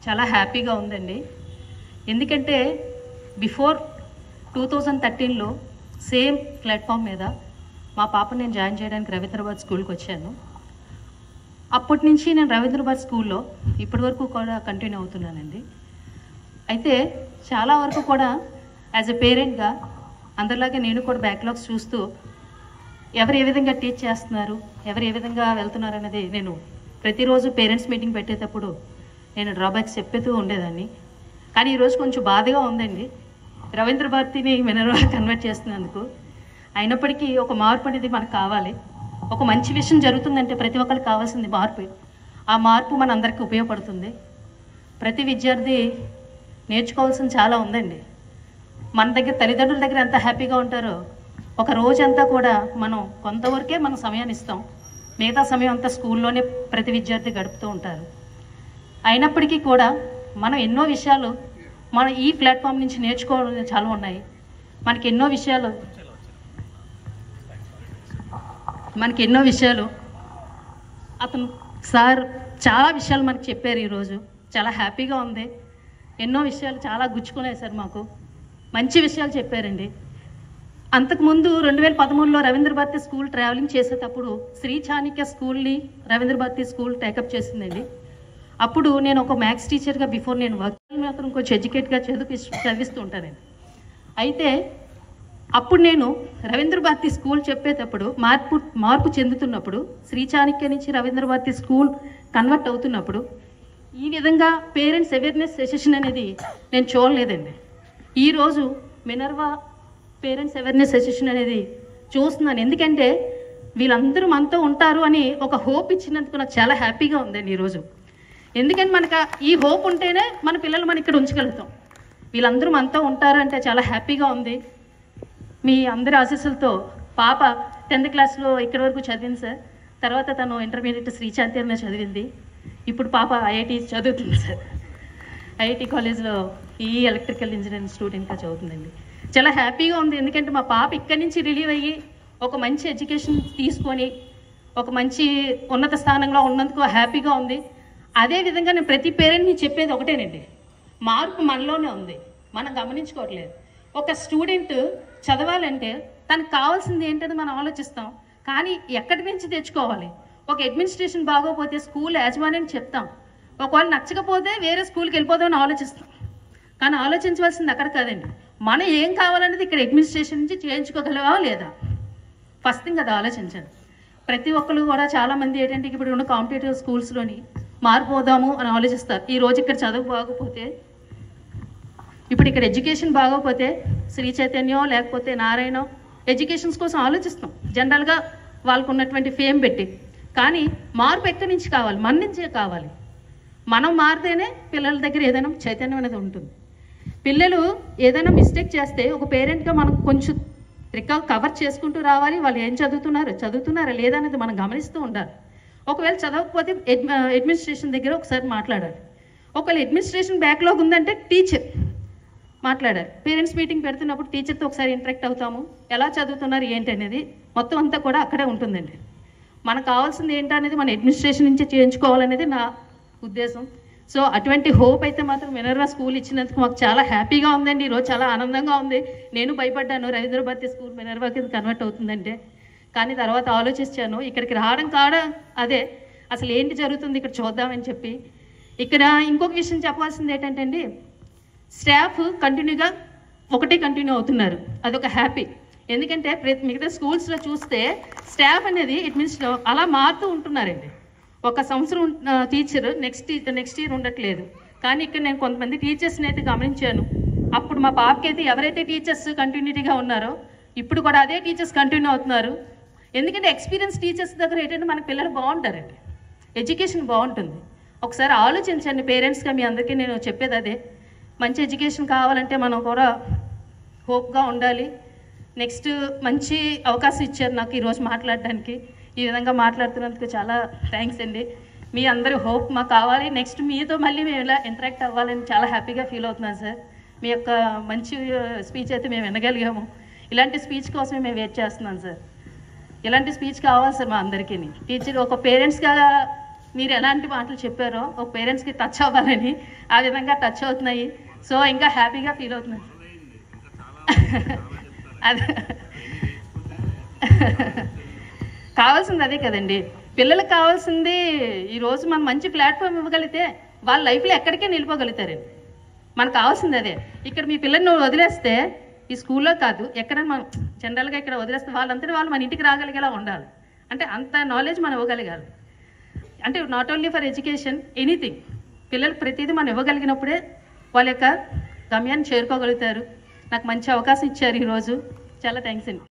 చాలా హ్యాపీగా ఉందండి. ఎందుకంటే బిఫోర్ 2013లో సేమ్ ప్లాట్ఫామ్ మీద మా పాపను నేను జాయిన్ చేయడానికి రవీంద్రబాద్ స్కూల్కి వచ్చాను. అప్పటి నుంచి నేను రవీంద్రబాద్ స్కూల్లో ఇప్పటి వరకు కూడా కంటిన్యూ అవుతున్నానండి. అయితే చాలా వరకు కూడా యాజ్ ఎ పేరెంట్గా అందరిలాగే నేను కూడా బ్యాక్లాగ్స్ చూస్తూ ఎవరు ఏ విధంగా టీచ్ చేస్తున్నారు, ఎవరు ఏ విధంగా వెళ్తున్నారు అనేది నేను ప్రతిరోజు పేరెంట్స్ మీటింగ్ పెట్టేటప్పుడు నేను డ్రాబ్యాక్స్ చెప్పేస్తూ ఉండేదాన్ని. కానీ ఈరోజు కొంచెం బాధగా ఉందండి, రవీంద్ర భారతిని మినర్వా కన్వర్ట్ చేస్తున్నందుకు. అయినప్పటికీ ఒక మార్పు అనేది మనకు కావాలి. ఒక మంచి విషయం జరుగుతుందంటే ప్రతి ఒక్కరికి కావాల్సింది మార్పు. ఆ మార్పు మన అందరికీ ఉపయోగపడుతుంది. ప్రతి విద్యార్థి నేర్చుకోవాల్సింది చాలా ఉందండి. మన దగ్గర తల్లిదండ్రుల దగ్గర ఎంత హ్యాపీగా ఉంటారో ఒక రోజంతా కూడా మనం కొంతవరకే మనం సమయాన్ని ఇస్తాం, మిగతా సమయం అంతా స్కూల్లోనే ప్రతి విద్యార్థి గడుపుతూ ఉంటారు. అయినప్పటికీ కూడా మనం ఎన్నో విషయాలు మనం ఈ ప్లాట్ఫామ్ నుంచి నేర్చుకోవడం చాలా ఉన్నాయి. మనకి ఎన్నో విషయాలు అతను సార్ చాలా విషయాలు మనకు చెప్పారు. ఈరోజు చాలా హ్యాపీగా ఉంది. ఎన్నో విషయాలు చాలా గుచ్చుకున్నాయి సార్, మాకు మంచి విషయాలు చెప్పారండి. అంతకుముందు 2013లో రవీంద్ర భారతి స్కూల్ ట్రావెలింగ్ చేసేటప్పుడు శ్రీ చాణక్య స్కూల్ని రవీంద్ర భారతి స్కూల్ టేకప్ చేసిందండి. అప్పుడు నేను ఒక మ్యాథ్స్ టీచర్గా బిఫోర్ నేను వర్క్ మాత్రం కొంచెం ఎడ్యుకేట్గా చదివిస్తూ ఉంటానండి. అయితే అప్పుడు నేను రవీంద్ర భారతి స్కూల్ చెప్పేటప్పుడు మార్పు చెందుతున్నప్పుడు శ్రీ చాణక్య నుంచి రవీంద్ర భారతి స్కూల్ కన్వర్ట్ అవుతున్నప్పుడు ఈ విధంగా పేరెంట్స్ అవేర్నెస్ సెషన్ అనేది నేను చూడలేదండి. ఈరోజు మినర్వా పేరెంట్స్ అవేర్నెస్ సెషన్ అనేది చూస్తున్నాను. ఎందుకంటే వీళ్ళందరూ మనతో ఉంటారు అని ఒక హోప్ ఇచ్చినందుకు నాకు చాలా హ్యాపీగా ఉందండి ఈరోజు. ఎందుకంటే మనకు ఈ హోప్ ఉంటేనే మన పిల్లలు మనం ఇక్కడ ఉంచగలుగుతాం. వీళ్ళందరూ మనతో ఉంటారు అంటే చాలా హ్యాపీగా ఉంది. మీ అందరి ఆశీస్సులతో పాప 10th క్లాస్లో ఇక్కడి వరకు చదివింది సార్. తర్వాత తను ఇంటర్మీడియట్ శ్రీ చాణక్యలో చదివింది. ఇప్పుడు పాప ఐఐటి చదువుతుంది సార్. ఐఐటి కాలేజ్లో ఎలక్ట్రికల్ ఇంజనీరింగ్ స్టూడెంట్గా చదువుతుందండి. చాలా హ్యాపీగా ఉంది. ఎందుకంటే మా పాప ఇక్కడి నుంచి రిలీవ్ అయ్యి ఒక మంచి ఎడ్యుకేషన్ తీసుకొని ఒక మంచి ఉన్నత స్థానంలో ఉన్నందుకు హ్యాపీగా ఉంది. అదేవిధంగా నేను ప్రతి పేరెంట్ని చెప్పేది ఒకటేనండి, మార్పు మనలోనే ఉంది, మనం గమనించుకోవట్లేదు. ఒక స్టూడెంట్ చదవాలంటే తనకు కావాల్సింది ఏంటని మనం ఆలోచిస్తాం, కానీ ఎక్కడి నుంచి తెచ్చుకోవాలి? ఒక అడ్మినిస్ట్రేషన్ బాగోపోతే స్కూల్ యాజమాన్యాన్ని చెప్తాం, ఒకవేళ నచ్చకపోతే వేరే స్కూల్కి వెళ్ళిపోదామని ఆలోచిస్తాం. కానీ ఆలోచించవలసింది అక్కడ కాదండి, మనం ఏం కావాలనేది ఇక్కడ అడ్మినిస్ట్రేషన్ నుంచి చేయించుకోగలవా లేదా, ఫస్ట్ థింగ్ అది ఆలోచించండి. ప్రతి ఒక్కరు కూడా చాలామంది ఏంటంటే ఇప్పుడు ఉన్న కాంపిటేటివ్ స్కూల్స్లోని మారిపోదాము అని ఆలోచిస్తారు. ఈరోజు ఇక్కడ చదువు బాగోపోతే, ఇప్పుడు ఇక్కడ ఎడ్యుకేషన్ బాగోపోతే శ్రీ చైతన్యం లేకపోతే నారాయణ ఎడ్యుకేషన్స్ కోసం ఆలోచిస్తాం జనరల్గా వాళ్ళకు ఉన్నటువంటి ఫేమ్ పెట్టి. కానీ మార్పు ఎక్కడి నుంచి కావాలి? మన నుంచే కావాలి. మనం మారితేనే పిల్లల దగ్గర ఏదైనా చైతన్యం అనేది ఉంటుంది. పిల్లలు ఏదైనా మిస్టేక్ చేస్తే ఒక పేరెంట్గా మనం కొంచెం కవర్ చేసుకుంటూ రావాలి. వాళ్ళు ఏం చదువుతున్నారా లేదా అనేది మనం గమనిస్తూ ఉండాలి. ఒకవేళ చదవకపోతే అడ్మినిస్ట్రేషన్ దగ్గర ఒకసారి మాట్లాడాలి. ఒకవేళ అడ్మినిస్ట్రేషన్ బ్యాక్లాగ్ ఉందంటే టీచర్ మాట్లాడాలి. పేరెంట్స్ మీటింగ్ పెడుతున్నప్పుడు టీచర్తో ఒకసారి ఇంటరాక్ట్ అవుతాము, ఎలా చదువుతున్నారు ఏంటి అనేది మొత్తం అంతా కూడా అక్కడే ఉంటుందండి. మనకు కావాల్సింది ఏంటనేది మన అడ్మినిస్ట్రేషన్ నుంచి చేయించుకోవాలనేది నా ఉద్దేశం. సో అటువంటి హోప్ అయితే మాత్రం మినర్వా స్కూల్ ఇచ్చినందుకు మాకు చాలా హ్యాపీగా ఉందండి. ఈరోజు చాలా ఆనందంగా ఉంది. నేను భయపడ్డాను రవీంద్ర భారతి స్కూల్ మినర్వాకి కన్వర్ట్ అవుతుందంటే, కానీ తర్వాత ఆలోచించాను ఇక్కడికి రావడం అదే అసలు ఏంటి జరుగుతుంది ఇక్కడ చూద్దామని చెప్పి. ఇక్కడ ఇంకొక విషయం చెప్పాల్సింది ఏంటంటే అండి, స్టాఫ్ కంటిన్యూగా కంటిన్యూ అవుతున్నారు, అదొక హ్యాపీ. ఎందుకంటే మిగతా స్కూల్స్లో చూస్తే స్టాఫ్ అనేది అడ్మినిస్ట్రేషన్ అలా మారుతూ ఉంటున్నారండి. ఒక సంవత్సరం టీచర్ నెక్స్ట్ ఇయర్ ఉండట్లేదు. కానీ ఇక్కడ నేను కొంతమంది టీచర్స్ని అయితే గమనించాను. అప్పుడు మా పాపకైతే ఎవరైతే టీచర్స్ కంటిన్యూటీగా ఉన్నారో ఇప్పుడు కూడా అదే టీచర్స్ కంటిన్యూ అవుతున్నారు. ఎందుకంటే ఎక్స్పీరియన్స్ టీచర్స్ దగ్గర ఏంటంటే మన పిల్లలు బాగుంటారండి, ఎడ్యుకేషన్ బాగుంటుంది. ఒకసారి ఆలోచించండి పేరెంట్స్గా, మీ అందరికీ నేను చెప్పేది అదే. మంచి ఎడ్యుకేషన్ కావాలంటే మనం కూడా హోప్గా ఉండాలి. నెక్స్ట్ మంచి అవకాశం ఇచ్చారు నాకు ఈరోజు మాట్లాడడానికి. ఈ విధంగా మాట్లాడుతున్నందుకు చాలా థ్యాంక్స్ అండి. మీ అందరి హోప్ మాకు కావాలి. నెక్స్ట్ మీతో మళ్ళీ మేము ఇలా ఇంటరాక్ట్ అవ్వాలని చాలా హ్యాపీగా ఫీల్ అవుతున్నాను సార్. మీ యొక్క మంచి స్పీచ్ అయితే మేము వినగలిగాము. ఇలాంటి స్పీచ్ కోసమే మేము వెయిట్ చేస్తున్నాం సార్. ఇలాంటి స్పీచ్ కావాలి సార్ మా అందరికీ. టీచర్ ఒక పేరెంట్స్గా మీరు ఎలాంటి మాటలు చెప్పారో ఒక పేరెంట్స్కి టచ్ అవ్వాలని ఆ విధంగా టచ్ అవుతున్నాయి. సో ఇంకా హ్యాపీగా ఫీల్ అవుతున్నాను. అదే కావాల్సింది అదే కదండి, పిల్లలకు కావాల్సింది. ఈరోజు మనం మంచి ప్లాట్ఫామ్ ఇవ్వగలిగితే వాళ్ళ లైఫ్లో ఎక్కడికే నిలిపోగలుగుతారండి. మనకు కావాల్సింది అదే. ఇక్కడ మీ పిల్లల్ని నువ్వు వదిలేస్తే ఈ స్కూల్లో కాదు ఎక్కడైనా మనం జనరల్గా ఇక్కడ వదిలేస్తే వాళ్ళంతటి వాళ్ళు మన ఇంటికి రాగలిగేలా ఉండాలి. అంటే అంత నాలెడ్జ్ మనం ఇవ్వగలగాలి. అంటే not only for education, anything. పిల్లలకు ప్రతిదీ మనం ఇవ్వగలిగినప్పుడే వాళ్ళ యొక్క గమ్యాన్ని చేరుకోగలుగుతారు. నాకు మంచి అవకాశం ఇచ్చారు ఈరోజు. చాలా థ్యాంక్స్ అండి.